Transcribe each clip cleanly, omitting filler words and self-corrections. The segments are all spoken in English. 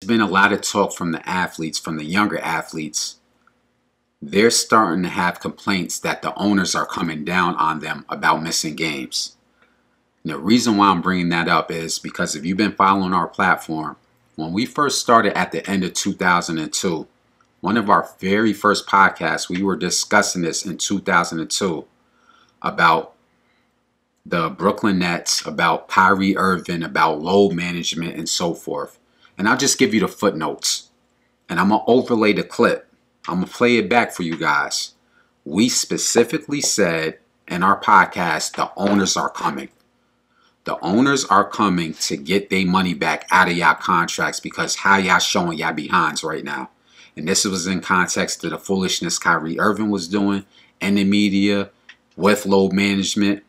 been a lot of talk from the athletes, from the younger athletes. They're starting to have complaints that the owners are coming down on them about missing games. And the reason why I'm bringing that up is because if you've been following our platform, when we first started at the end of 2002, one of our very first podcasts, we were discussing this in 2002 about the Brooklyn Nets, about Kyrie Irving, about load management and so forth. And I'll just give you the footnotes. And I'm going to overlay the clip. I'm going to play it back for you guys. We specifically said in our podcast, the owners are coming. The owners are coming to get their money back out of y'all contracts because how y'all showing y'all behinds right now. And this was in context to the foolishness Kyrie Irving was doing in the media with load management,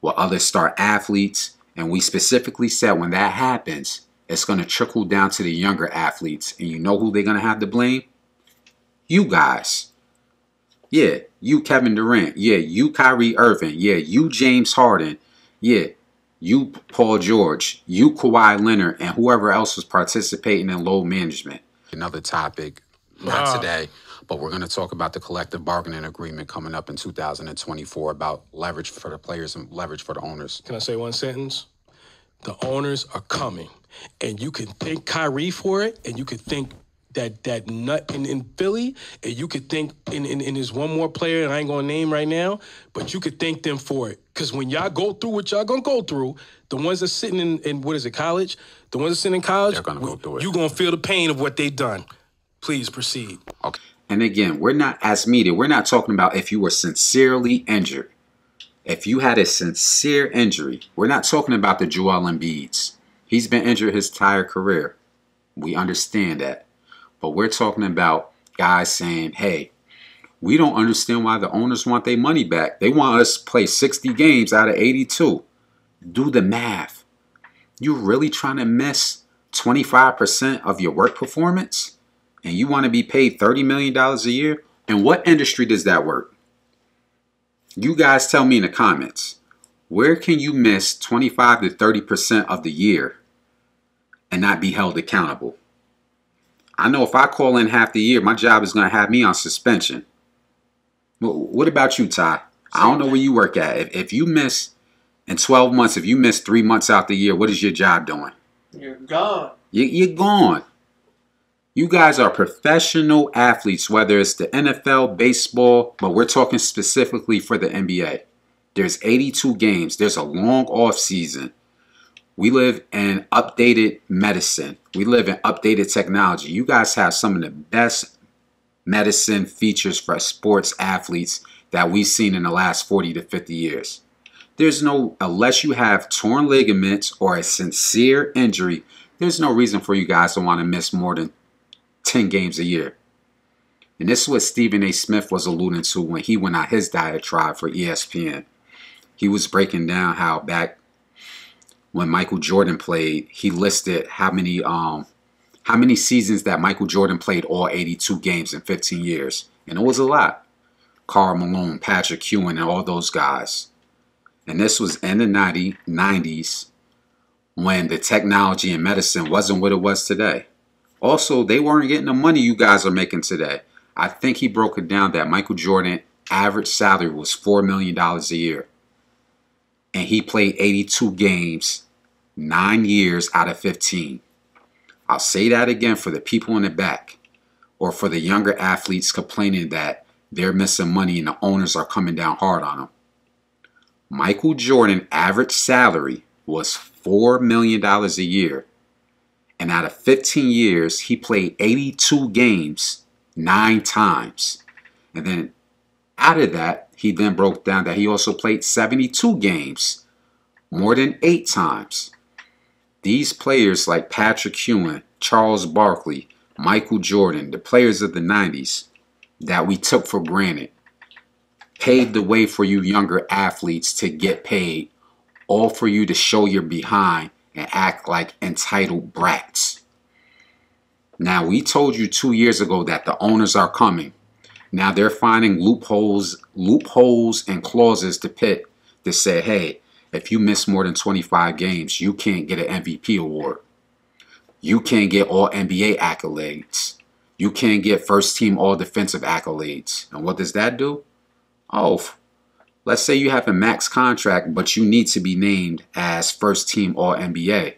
with other star athletes. And we specifically said when that happens, it's going to trickle down to the younger athletes. And you know who they're going to have to blame? You guys. Yeah, you Kevin Durant. Yeah, you Kyrie Irving. Yeah, you James Harden. Yeah, you Paul George. You Kawhi Leonard. And whoever else was participating in load management. Another topic, not today, but we're going to talk about the collective bargaining agreement coming up in 2024 about leverage for the players and leverage for the owners. Can I say one sentence? The owners are coming. And you can thank Kyrie for it, and you could think that nut in Philly, and you could think in there's one more player, and I ain't gonna name right now, but you could thank them for it. Because when y'all go through what y'all gonna go through, the ones that sitting in what is it, college? The ones that sitting in college, they're gonna go through it. You gonna feel the pain of what they done. Please proceed. Okay. And again, we're not, as media, we're not talking about if you were sincerely injured. If you had a sincere injury, we're not talking about the Joel Embiids. He's been injured his entire career. We understand that. But we're talking about guys saying, hey, we don't understand why the owners want their money back. They want us to play 60 games out of 82. Do the math. You really trying to miss 25% of your work performance? And you want to be paid $30 million a year? In what industry does that work? You guys tell me in the comments. Where can you miss 25 to 30% of the year and not be held accountable? I know if I call in half the year, my job is going to have me on suspension. What about you, Ty? I don't know where you work at. If you miss in 12 months, if you miss 3 months out the year, what is your job doing? You're gone. You're gone. You guys are professional athletes, whether it's the NFL, baseball, but we're talking specifically for the NBA. There's 82 games. There's a long off season. We live in updated medicine. We live in updated technology. You guys have some of the best medicine features for sports athletes that we've seen in the last 40 to 50 years. There's no, unless you have torn ligaments or a sincere injury, there's no reason for you guys to want to miss more than 10 games a year. And this is what Stephen A. Smith was alluding to when he went on his diatribe for ESPN. He was breaking down how back when Michael Jordan played, he listed how many seasons that Michael Jordan played all 82 games in 15 years. And it was a lot. Karl Malone, Patrick Ewing, and all those guys. And this was in the 90s when the technology in medicine wasn't what it was today. Also, they weren't getting the money you guys are making today. I think he broke it down that Michael Jordan average salary was $4 million a year. And he played 82 games, 9 years out of 15. I'll say that again for the people in the back or for the younger athletes complaining that they're missing money and the owners are coming down hard on them. Michael Jordan average salary was $4 million a year. And out of 15 years, he played 82 games 9 times. And then out of that, he then broke down that he also played 72 games, more than 8 times. These players like Patrick Ewing, Charles Barkley, Michael Jordan, the players of the 90s that we took for granted, paved the way for you younger athletes to get paid, all for you to show your behind and act like entitled brats. Now, we told you 2 years ago that the owners are coming. Now they're finding loopholes and clauses to say, hey, if you miss more than 25 games, you can't get an MVP award. You can't get all NBA accolades. You can't get first team all defensive accolades. And what does that do? Oh, let's say you have a max contract, but you need to be named as first team all NBA.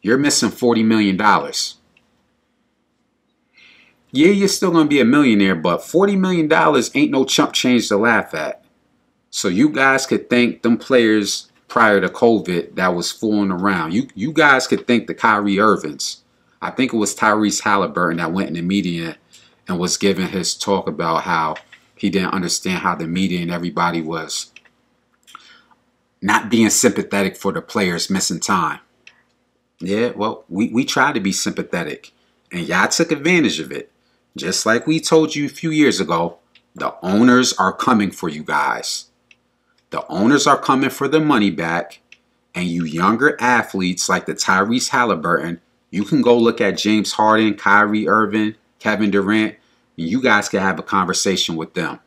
You're missing $40 million. Yeah, you're still going to be a millionaire, but $40 million ain't no chump change to laugh at. So you guys could thank them players prior to COVID that was fooling around. You guys could thank the Kyrie Irvings. I think it was Tyrese Haliburton that went in the media and was giving his talk about how he didn't understand how the media and everybody was not being sympathetic for the players missing time. Yeah, well, we tried to be sympathetic, and y'all took advantage of it. Just like we told you a few years ago, the owners are coming for you guys. The owners are coming for their money back, and you younger athletes like the Tyrese Haliburton, you can go look at James Harden, Kyrie Irving, Kevin Durant, and you guys can have a conversation with them.